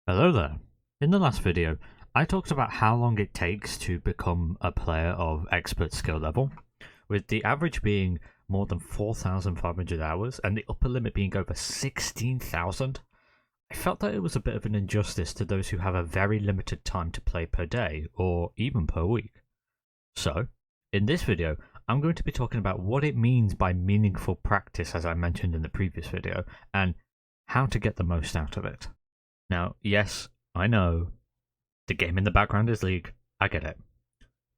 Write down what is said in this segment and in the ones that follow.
Hello there. In the last video, I talked about how long it takes to become a player of expert skill level, with the average being more than 4,500 hours and the upper limit being over 16,000. I felt that it was a bit of an injustice to those who have a very limited time to play per day, or even per week. So, in this video, I'm going to be talking about what it means by meaningful practice, as I mentioned in the previous video, and how to get the most out of it. Now, yes, I know, the game in the background is League, I get it.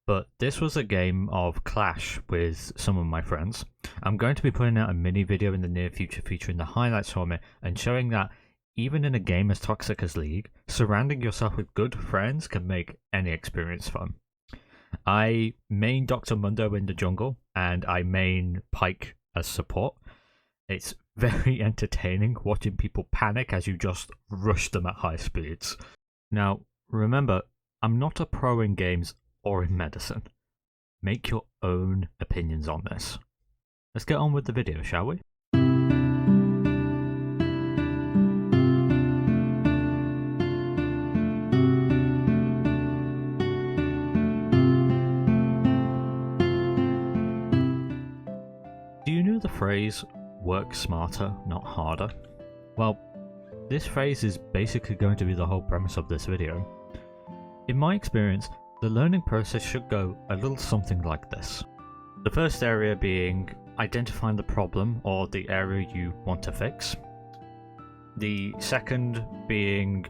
But this was a game of Clash with some of my friends. I'm going to be putting out a mini video in the near future featuring the highlights from it and showing that even in a game as toxic as League, surrounding yourself with good friends can make any experience fun. I main Dr. Mundo in the jungle and I main Pyke as support. It's very entertaining watching people panic as you just rush them at high speeds. Now, remember, I'm not a pro in games or in medicine. Make your own opinions on this. Let's get on with the video, shall we? Do you know the phrase, work smarter, not harder? Well, this phrase is basically going to be the whole premise of this video. In my experience, the learning process should go a little something like this. The first area being identifying the problem or the area you want to fix. The second being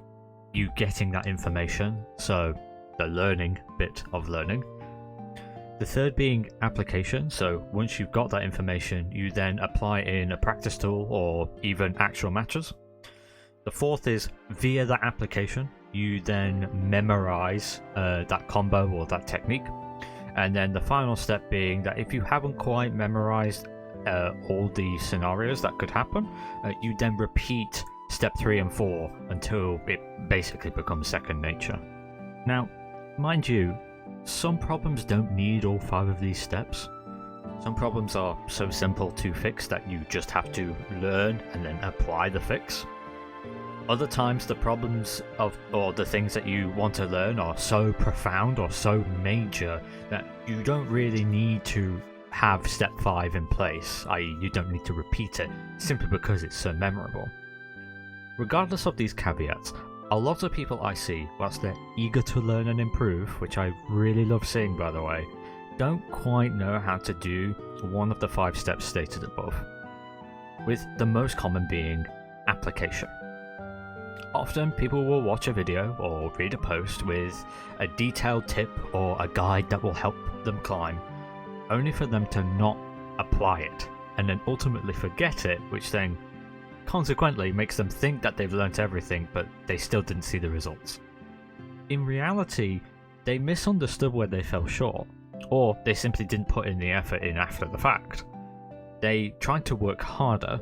you getting that information, so the learning bit of learning. The third being application, so once you've got that information, you then apply in a practice tool or even actual matches. The fourth is via that application, you then memorize that combo or that technique. And then the final step being that if you haven't quite memorized all the scenarios that could happen, you then repeat step 3 and 4 until it basically becomes second nature. Now, mind you, some problems don't need all 5 of these steps. Some problems are so simple to fix that you just have to learn and then apply the fix. Other times the problems or the things that you want to learn are so profound or so major that you don't really need to have step 5 in place, i.e. you don't need to repeat it simply because it's so memorable. Regardless of these caveats, a lot of people I see, whilst they're eager to learn and improve, which I really love seeing by the way, don't quite know how to do one of the 5 steps stated above, with the most common being application. Often people will watch a video or read a post with a detailed tip or a guide that will help them climb, only for them to not apply it, and then ultimately forget it, which then consequently makes them think that they've learnt everything, but they still didn't see the results. In reality, they misunderstood where they fell short, or they simply didn't put in the effort in after the fact. They tried to work harder,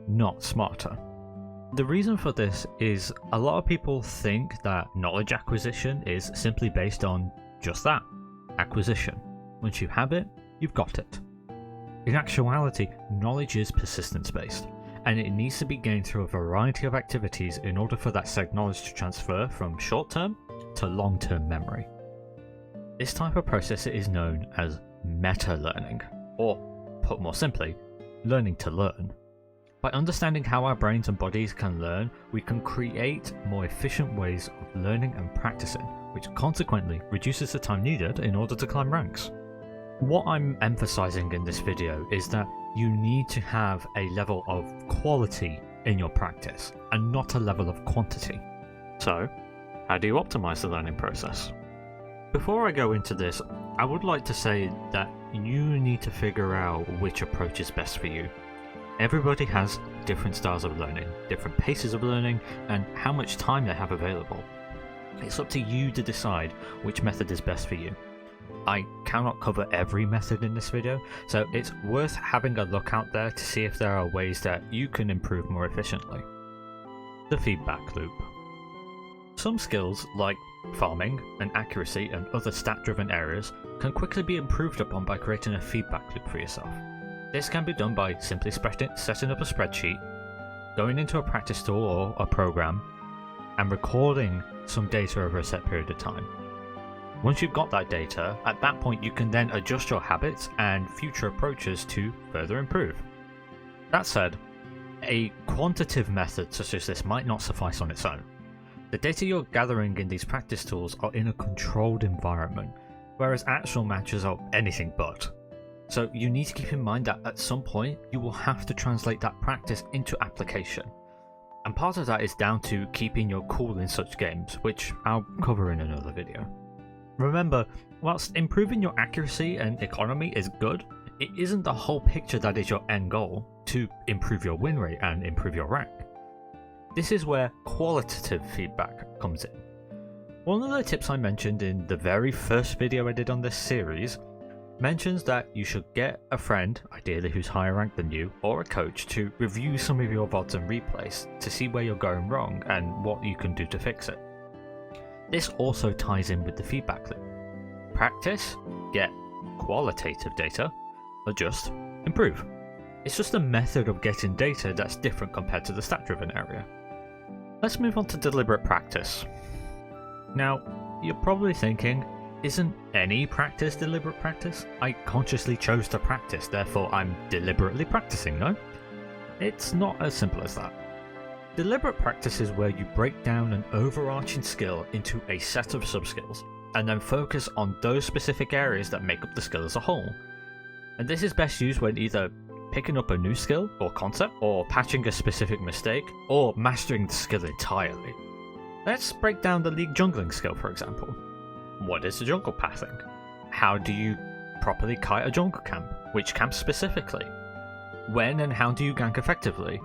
not smarter. The reason for this is a lot of people think that knowledge acquisition is simply based on just that, acquisition. Once you have it, you've got it. In actuality, knowledge is persistence based, and it needs to be gained through a variety of activities in order for that said knowledge to transfer from short-term to long-term memory. This type of process is known as meta-learning, or, put more simply, learning to learn. By understanding how our brains and bodies can learn, we can create more efficient ways of learning and practicing, which consequently reduces the time needed in order to climb ranks. What I'm emphasizing in this video is that you need to have a level of quality in your practice and not a level of quantity. So, how do you optimize the learning process? Before I go into this, I would like to say that you need to figure out which approach is best for you. Everybody has different styles of learning, different paces of learning, and how much time they have available. It's up to you to decide which method is best for you. I cannot cover every method in this video, so it's worth having a look out there to see if there are ways that you can improve more efficiently. The feedback loop. Some skills, like farming and accuracy and other stat-driven areas, can quickly be improved upon by creating a feedback loop for yourself. This can be done by simply setting up a spreadsheet, going into a practice tool or a program, and recording some data over a set period of time. Once you've got that data, at that point you can then adjust your habits and future approaches to further improve. That said, a quantitative method such as this might not suffice on its own. The data you're gathering in these practice tools are in a controlled environment, whereas actual matches are anything but. So you need to keep in mind that at some point you will have to translate that practice into application. And part of that is down to keeping your cool in such games, which I'll cover in another video. Remember, whilst improving your accuracy and economy is good, it isn't the whole picture that is your end goal to improve your win rate and improve your rank. This is where qualitative feedback comes in. One of the tips I mentioned in the very first video I did on this series mentions that you should get a friend, ideally who's higher ranked than you, or a coach to review some of your VODs and replays to see where you're going wrong and what you can do to fix it. This also ties in with the feedback loop. Practice, get qualitative data, adjust, improve. It's just a method of getting data that's different compared to the stat-driven area. Let's move on to deliberate practice. Now, you're probably thinking, isn't any practice deliberate practice? I consciously chose to practice, therefore I'm deliberately practicing, no? It's not as simple as that. Deliberate practice is where you break down an overarching skill into a set of sub-skills, and then focus on those specific areas that make up the skill as a whole. And this is best used when either picking up a new skill or concept, or patching a specific mistake, or mastering the skill entirely. Let's break down the League jungling skill, for example. What is the jungle pathing? How do you properly kite a jungle camp? Which camp specifically? When and how do you gank effectively?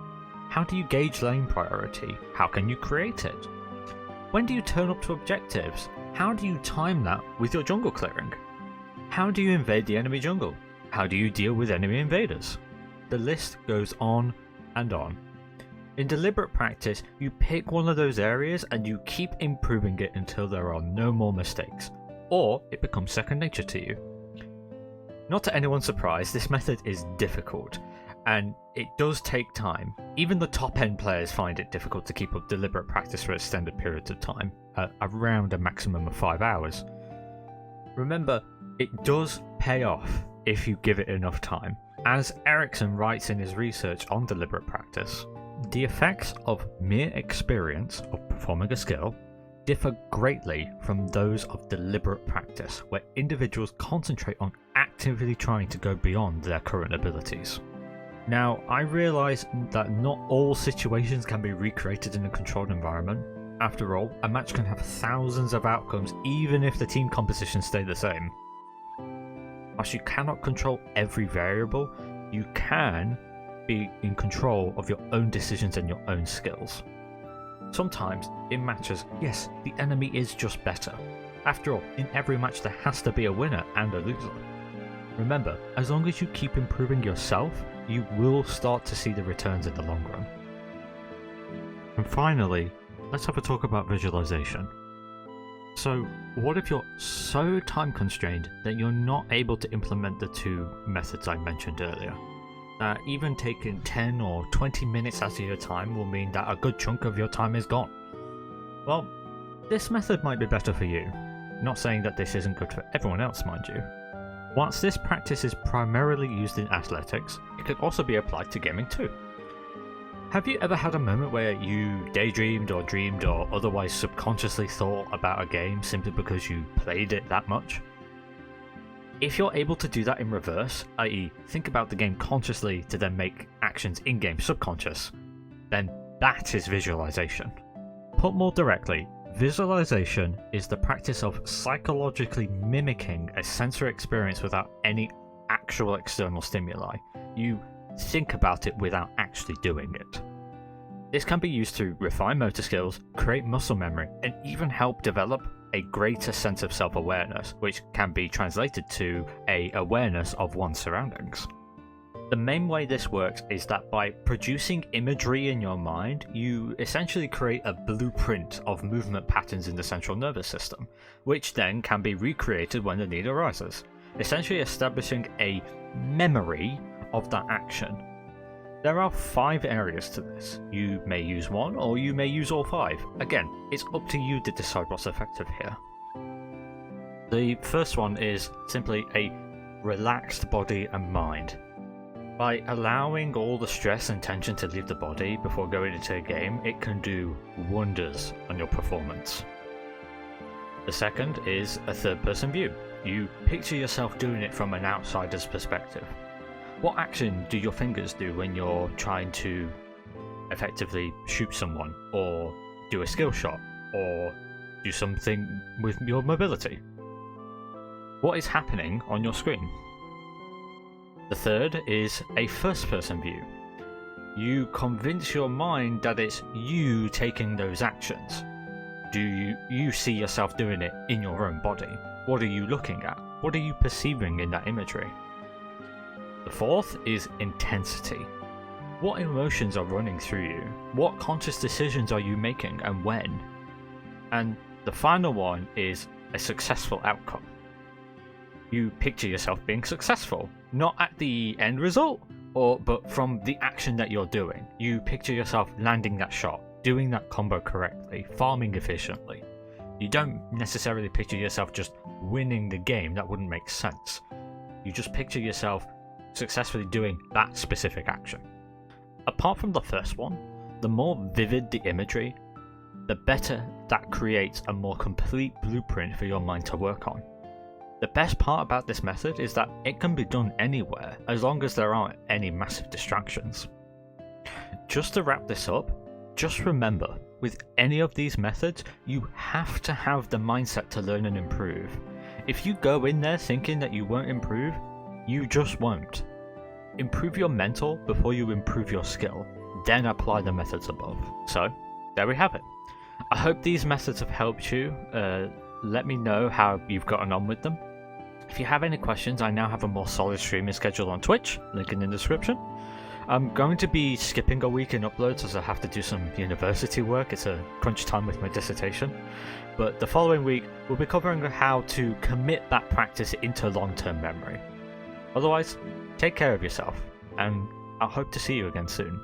How do you gauge lane priority? How can you create it? When do you turn up to objectives? How do you time that with your jungle clearing? How do you invade the enemy jungle? How do you deal with enemy invaders? The list goes on and on. In deliberate practice, you pick one of those areas and you keep improving it until there are no more mistakes, or it becomes second nature to you. Not to anyone's surprise, this method is difficult, and it does take time. Even the top end players find it difficult to keep up deliberate practice for extended periods of time, around a maximum of 5 hours. Remember, it does pay off if you give it enough time. As Erickson writes in his research on deliberate practice, the effects of mere experience of performing a skill differ greatly from those of deliberate practice, where individuals concentrate on actively trying to go beyond their current abilities. Now, I realise that not all situations can be recreated in a controlled environment. After all, a match can have thousands of outcomes even if the team compositions stay the same. Whilst you cannot control every variable, you can be in control of your own decisions and your own skills. Sometimes, in matches, yes, the enemy is just better. After all, in every match there has to be a winner and a loser. Remember, as long as you keep improving yourself, you will start to see the returns in the long run. And finally, let's have a talk about visualization. So, what if you're so time constrained that you're not able to implement the two methods I mentioned earlier? That even taking 10 or 20 minutes out of your time will mean that a good chunk of your time is gone. Well, this method might be better for you. Not saying that this isn't good for everyone else, mind you. Whilst this practice is primarily used in athletics, it could also be applied to gaming too. Have you ever had a moment where you daydreamed or dreamed or otherwise subconsciously thought about a game simply because you played it that much? If you're able to do that in reverse, i.e. think about the game consciously to then make actions in-game subconscious, then that is visualization. Put more directly, visualization is the practice of psychologically mimicking a sensory experience without any actual external stimuli. You think about it without actually doing it. This can be used to refine motor skills, create muscle memory, and even help develop a greater sense of self-awareness, which can be translated to an awareness of one's surroundings. The main way this works is that by producing imagery in your mind, you essentially create a blueprint of movement patterns in the central nervous system, which then can be recreated when the need arises, essentially establishing a memory of that action. There are 5 areas to this. You may use one, or you may use all 5. Again, it's up to you to decide what's effective here. The first one is simply a relaxed body and mind. By allowing all the stress and tension to leave the body before going into a game, it can do wonders on your performance. The second is a third-person view. You picture yourself doing it from an outsider's perspective. What action do your fingers do when you're trying to effectively shoot someone, or do a skill shot, or do something with your mobility? What is happening on your screen? The third is a first-person view. You convince your mind that it's you taking those actions. Do you see yourself doing it in your own body? What are you looking at? What are you perceiving in that imagery? The fourth is intensity. What emotions are running through you? What conscious decisions are you making, and when? And the final one is a successful outcome. You picture yourself being successful, not at the end result, but from the action that you're doing. You picture yourself landing that shot, doing that combo correctly, farming efficiently. You don't necessarily picture yourself just winning the game. That wouldn't make sense. You just picture yourself successfully doing that specific action. Apart from the first one, the more vivid the imagery, the better that creates a more complete blueprint for your mind to work on. The best part about this method is that it can be done anywhere, as long as there aren't any massive distractions. Just to wrap this up, just remember, with any of these methods, you have to have the mindset to learn and improve. If you go in there thinking that you won't improve, you just won't. Improve your mental before you improve your skill, then apply the methods above. So, there we have it. I hope these methods have helped you. Let me know how you've gotten on with them. If you have any questions, I now have a more solid streaming schedule on Twitch, link in the description. I'm going to be skipping a week in uploads as I have to do some university work. It's a crunch time with my dissertation. But the following week, we'll be covering how to commit that practice into long-term memory. Otherwise, take care of yourself, and I hope to see you again soon.